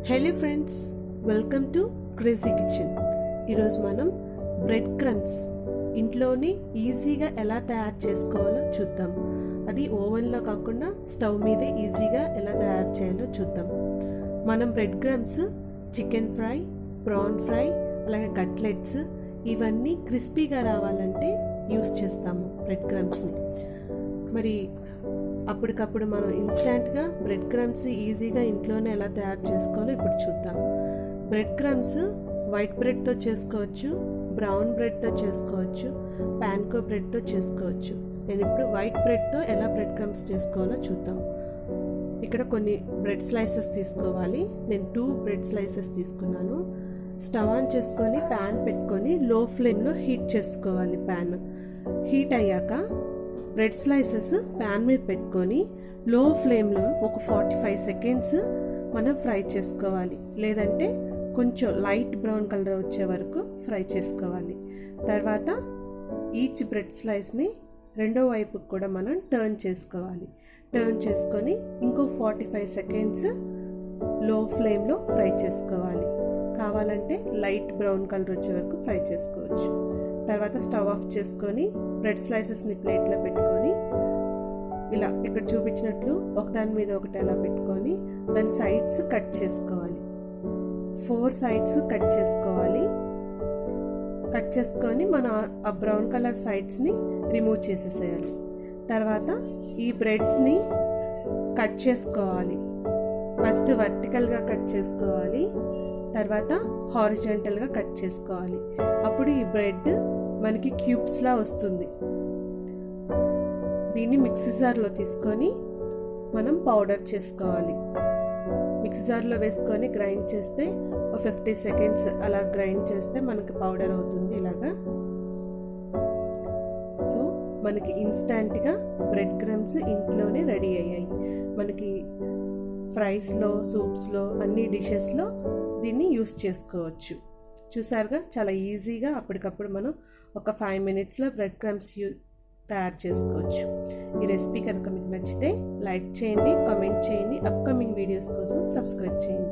Hello friends, welcome to crazy kitchen. ఈరోజు మనం bread crumbs ఇంట్లోనే ఈజీగా ఎలా తయారు చేసుకోవాలో చూద్దాం. అది ఓవెన్లో కాకుండా స్టవ్ మీదే ఈజీగా ఎలా తయారు చేయాలో చూద్దాం. మనం bread crumbs chicken fry, prawn fry, అలాగే కట్లెట్స్ ఇవన్నీ క్రిస్పీగా రావాలంటే యూస్ చేస్తాము బ్రెడ్ క్రమ్స్ని. మరి అప్పటికప్పుడు మనం ఇన్స్టాంట్గా బ్రెడ్ క్రమ్స్ ఈజీగా ఇంట్లోనే ఎలా తయారు చేసుకోవాలో ఇప్పుడు చూద్దాం. బ్రెడ్ క్రమ్స్ వైట్ బ్రెడ్తో చేసుకోవచ్చు, బ్రౌన్ బ్రెడ్తో చేసుకోవచ్చు, ప్యాన్కో బ్రెడ్తో చేసుకోవచ్చు. నేను ఇప్పుడు వైట్ బ్రెడ్తో ఎలా బ్రెడ్ క్రమ్స్ చేసుకోవాలో చూద్దాం. ఇక్కడ కొన్ని బ్రెడ్ స్లైసెస్ తీసుకోవాలి. నేను 2 బ్రెడ్ స్లైసెస్ తీసుకున్నాను. స్టవ్ ఆన్ చేసుకొని ప్యాన్ పెట్టుకొని లో ఫ్లేమ్లో హీట్ చేసుకోవాలి. ప్యాన్ హీట్ అయ్యాక బ్రెడ్ స్లైసెస్ ప్యాన్ మీద పెట్టుకొని లో ఫ్లేమ్లో ఒక 45 సెకండ్స్ మనం ఫ్రై చేసుకోవాలి. లేదంటే కొంచెం లైట్ బ్రౌన్ కలర్ వచ్చే వరకు ఫ్రై చేసుకోవాలి. తర్వాత ఈచ్ బ్రెడ్ స్లైస్ని రెండో వైపుకి కూడా మనం టర్న్ చేసుకోవాలి. టర్న్ చేసుకొని ఇంకో 45 సెకండ్స్ లో ఫ్లేమ్లో ఫ్రై చేసుకోవాలి. కావాలంటే లైట్ బ్రౌన్ కలర్ వచ్చే వరకు ఫ్రై చేసుకోవచ్చు. తర్వాత స్టవ్ ఆఫ్ చేసుకొని బ్రెడ్ స్లైసెస్ని ప్లేట్లో పెట్టుకొని ఇలా ఇక్కడ చూపించినట్లు ఒకదాని మీద ఒకటి అలా పెట్టుకొని దాని సైడ్స్ కట్ చేసుకోవాలి. 4 సైడ్స్ కట్ చేసుకోవాలి. కట్ చేసుకొని మన ఆ బ్రౌన్ కలర్ సైడ్స్ని రిమూవ్ చేసేసేయాలి. తర్వాత ఈ బ్రెడ్స్ని కట్ చేసుకోవాలి. ఫస్ట్ వర్టికల్గా కట్ చేసుకోవాలి, తర్వాత హారిజాంటల్గా కట్ చేసుకోవాలి. అప్పుడు ఈ బ్రెడ్ మనకి క్యూబ్స్లా వస్తుంది. దీన్ని మిక్సీ జార్లో తీసుకొని మనం పౌడర్ చేసుకోవాలి. మిక్సీ జార్లో వేసుకొని గ్రైండ్ చేస్తే ఒక 50 సెకండ్స్ అలా గ్రైండ్ చేస్తే మనకి పౌడర్ అవుతుంది ఇలాగా. సో మనకి ఇన్స్టాంట్గా బ్రెడ్ క్రమ్స్ ఇంట్లోనే రెడీ అయ్యాయి. మనకి ఫ్రైస్లో, సూప్స్లో, అన్ని డిషెస్లో దీన్ని యూస్ చేసుకోవచ్చు. చూసారుగా, చాలా ఈజీగా అప్పటికప్పుడు మనం ఒక 5 మినిట్స్లో బ్రెడ్ క్రమ్స్ తయారు చేసుకోవచ్చు. ఈ రెసిపీ కనుక మీకు నచ్చితే లైక్ చేయండి, కామెంట్ చేయండి. అప్కమింగ్ వీడియోస్ కోసం సబ్స్క్రైబ్ చేయండి.